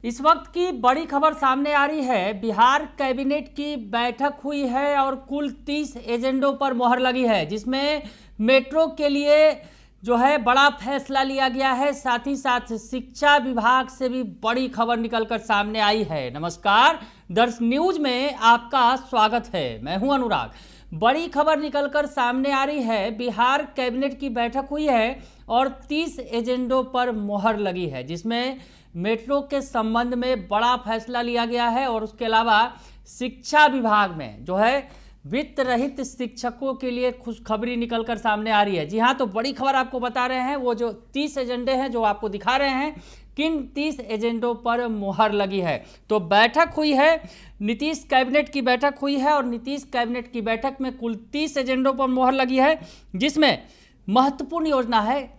इस वक्त की बड़ी खबर सामने आ रही है। बिहार कैबिनेट की बैठक हुई है और कुल 30 एजेंडों पर मोहर लगी है, जिसमें मेट्रो के लिए जो है बड़ा फैसला लिया गया है। साथ ही साथ शिक्षा विभाग से भी बड़ी खबर निकलकर सामने आई है। नमस्कार, दर्श न्यूज में आपका स्वागत है। मैं हूं अनुराग। बड़ी खबर निकलकर सामने आ रही है। बिहार कैबिनेट की बैठक हुई है और 30 एजेंडों पर मोहर लगी है, जिसमें मेट्रो के संबंध में बड़ा फैसला लिया गया है। और उसके अलावा शिक्षा विभाग में जो है वित्त रहित शिक्षकों के लिए खुशखबरी निकलकर सामने आ रही है। जी हाँ, तो बड़ी खबर आपको बता रहे हैं। वो जो 30 एजेंडे हैं जो आपको दिखा रहे हैं, किन 30 एजेंडों पर मोहर लगी है। तो बैठक हुई है, नीतीश कैबिनेट की बैठक हुई है और नीतीश कैबिनेट की बैठक में कुल 30 एजेंडों पर मोहर लगी है, जिसमें महत्वपूर्ण योजना है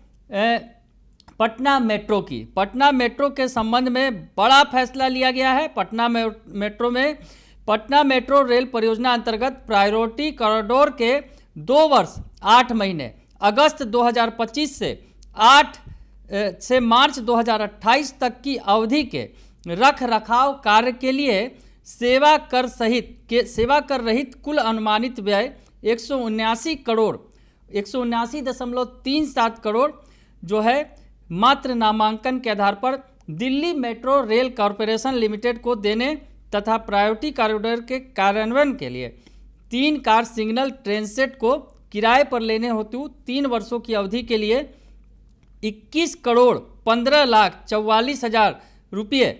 पटना मेट्रो की। पटना मेट्रो के संबंध में बड़ा फैसला लिया गया है। पटना मेट्रो रेल परियोजना अंतर्गत प्रायोरिटी कॉरिडोर के 2 वर्ष 8 महीने अगस्त 2025 से मार्च 2028 तक की अवधि के रख रखाव कार्य के लिए सेवा कर रहित कुल अनुमानित व्यय 179.37 करोड़ जो है मात्र नामांकन के आधार पर Delhi metro rail corporation limited को देने तथा प्रायोरिटी कॉरिडोर के कार्यान्वयन के लिए 3 कार सिग्नल ट्रेन सेट को किराए पर लेने हेतु 3 वर्षों की अवधि के लिए 21,15,44,000 रुपये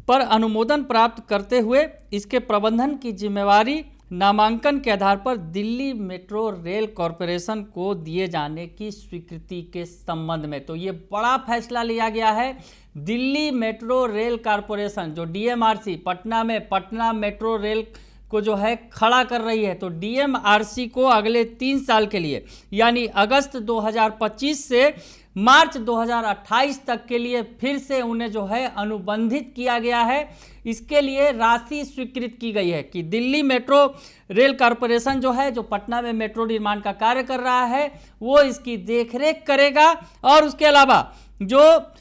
पर अनुमोदन प्राप्त करते हुए इसके प्रबंधन की जिम्मेवारी नामांकन के आधार पर दिल्ली मेट्रो रेल कॉरपोरेशन को दिए जाने की स्वीकृति के संबंध में। तो ये बड़ा फैसला लिया गया है। दिल्ली मेट्रो रेल कॉरपोरेशन जो डीएमआरसी पटना मेट्रो रेल को जो है खड़ा कर रही है, तो डीएमआरसी को अगले 3 साल के लिए यानी अगस्त 2025 से मार्च 2028 तक के लिए फिर से उन्हें जो है अनुबंधित किया गया है। इसके लिए राशि स्वीकृत की गई है कि दिल्ली मेट्रो रेल कॉरपोरेशन जो है, जो पटना में मेट्रो निर्माण का कार्य कर रहा है, वो इसकी देखरेख करेगा। और उसके अलावा जो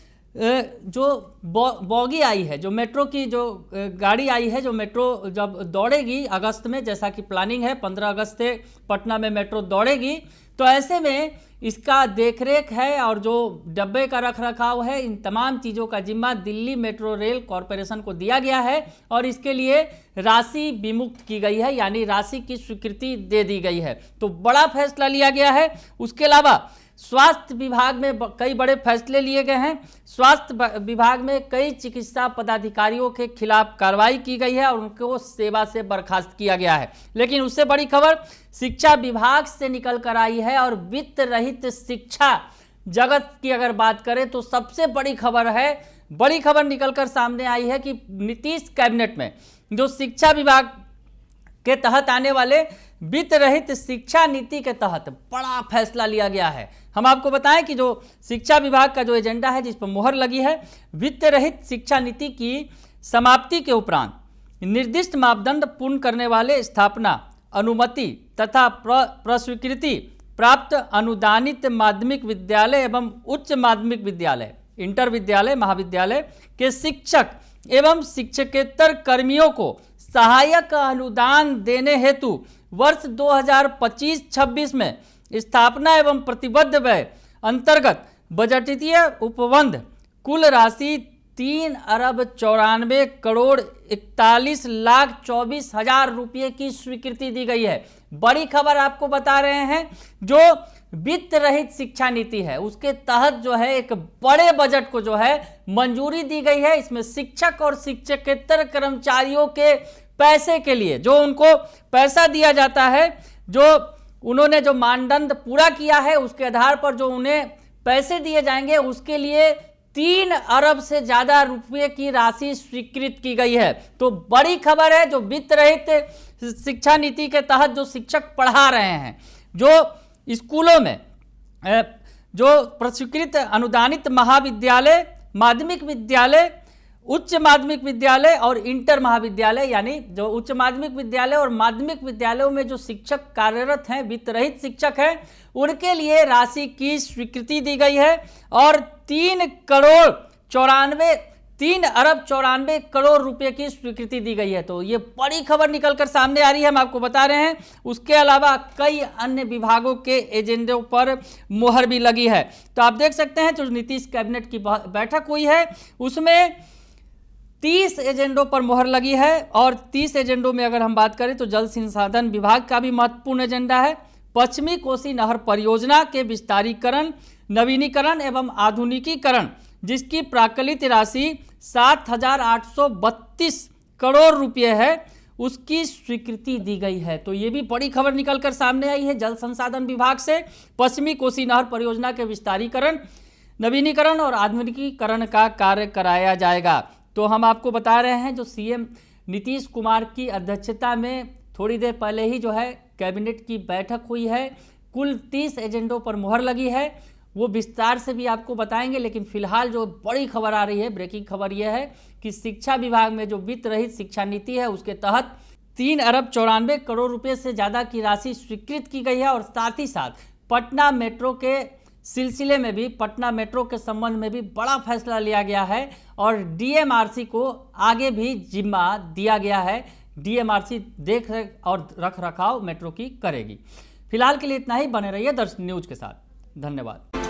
बॉगी आई है, जो मेट्रो की जो गाड़ी आई है, जो मेट्रो जब दौड़ेगी अगस्त में, जैसा कि प्लानिंग है 15 अगस्त से पटना में मेट्रो दौड़ेगी, तो ऐसे में इसका देखरेख है और जो डब्बे का रख रखाव है, इन तमाम चीज़ों का जिम्मा दिल्ली मेट्रो रेल कॉरपोरेशन को दिया गया है और इसके लिए राशि विमुक्त की गई है, यानी राशि की स्वीकृति दे दी गई है। तो बड़ा फैसला लिया गया है। उसके अलावा स्वास्थ्य विभाग में कई बड़े फैसले लिए गए हैं। स्वास्थ्य विभाग में कई चिकित्सा पदाधिकारियों के खिलाफ कार्रवाई की गई है और उनको सेवा से बर्खास्त किया गया है। लेकिन उससे बड़ी खबर शिक्षा विभाग से निकल कर आई है और वित्त रहित शिक्षा जगत की अगर बात करें तो सबसे बड़ी खबर है। बड़ी खबर निकलकर सामने आई है कि नीतीश कैबिनेट में जो शिक्षा विभाग के तहत आने वाले वित्त रहित शिक्षा नीति के तहत बड़ा फैसला लिया गया है। हम आपको बताएं कि जो शिक्षा विभाग का जो एजेंडा है, जिस पर मोहर लगी है, वित्त रहित शिक्षा नीति की समाप्ति के उपरांत निर्दिष्ट मापदंड पूर्ण करने वाले स्थापना, अनुमति तथा प्रस्वीकृति प्राप्त अनुदानित माध्यमिक विद्यालय एवं उच्च माध्यमिक विद्यालय, इंटर विद्यालय, महाविद्यालय के शिक्षक एवं शिक्षकेतर कर्मियों को सहायक अनुदान देने हेतु वर्ष 2025-26 में स्थापना एवं प्रतिबद्ध व्यय अंतर्गत बजटीय उपबंध कुल राशि 3,94,41,24,000 रुपये की स्वीकृति दी गई है। बड़ी खबर आपको बता रहे हैं। जो वित्त रहित शिक्षा नीति है, उसके तहत जो है एक बड़े बजट को जो है मंजूरी दी गई है। इसमें शिक्षक और शिक्षकेतर कर्मचारियों के पैसे के लिए जो उनको पैसा दिया जाता है, जो उन्होंने जो मानदंड पूरा किया है, उसके आधार पर जो उन्हें पैसे दिए जाएंगे, उसके लिए 3 अरब से ज़्यादा रुपये की राशि स्वीकृत की गई है। तो बड़ी खबर है। जो वित्त रहित शिक्षा नीति के तहत जो शिक्षक पढ़ा रहे हैं, जो स्कूलों में जो प्रस्वीकृत अनुदानित महाविद्यालय, माध्यमिक विद्यालय, उच्च माध्यमिक विद्यालय और इंटर महाविद्यालय, यानी जो उच्च माध्यमिक विद्यालय और माध्यमिक विद्यालयों में जो शिक्षक कार्यरत हैं, वित्त रहित शिक्षक हैं, उनके लिए राशि की स्वीकृति दी गई है और 3 करोड़ 94 3 अरब 94 करोड़ रुपए की स्वीकृति दी गई है। तो ये बड़ी खबर निकलकर सामने आ रही है, हम आपको बता रहे हैं। उसके अलावा कई अन्य विभागों के एजेंडों पर मुहर भी लगी है। तो आप देख सकते हैं जो नीतीश कैबिनेट की बैठक हुई है उसमें 30 एजेंडों पर मुहर लगी है। और 30 एजेंडों में अगर हम बात करें तो जल संसाधन विभाग का भी महत्वपूर्ण एजेंडा है। पश्चिमी कोसी नहर परियोजना के विस्तारीकरण, नवीनीकरण एवं आधुनिकीकरण, जिसकी प्राकलित राशि 7,832 करोड़ रुपए है, उसकी स्वीकृति दी गई है। तो ये भी बड़ी खबर निकलकर सामने आई है। जल संसाधन विभाग से पश्चिमी कोसी नहर परियोजना के विस्तारीकरण, नवीनीकरण और आधुनिकीकरण का कार्य कराया जाएगा। तो हम आपको बता रहे हैं जो सीएम नीतीश कुमार की अध्यक्षता में थोड़ी देर पहले ही जो है कैबिनेट की बैठक हुई है। कुल 30 एजेंडों पर मुहर लगी है, वो विस्तार से भी आपको बताएंगे। लेकिन फिलहाल जो बड़ी खबर आ रही है, ब्रेकिंग खबर यह है कि शिक्षा विभाग में जो वित्त रहित शिक्षा नीति है उसके तहत 3 अरब 94 करोड़ रुपए से ज़्यादा की राशि स्वीकृत की गई है। और साथ ही साथ पटना मेट्रो के सिलसिले में भी, पटना मेट्रो के संबंध में भी बड़ा फैसला लिया गया है और डीएमआरसी को आगे भी जिम्मा दिया गया है। डीएमआरसी देख और रख रखाव मेट्रो की करेगी। फिलहाल के लिए इतना ही। बने रहिए दर्शन न्यूज के साथ। धन्यवाद।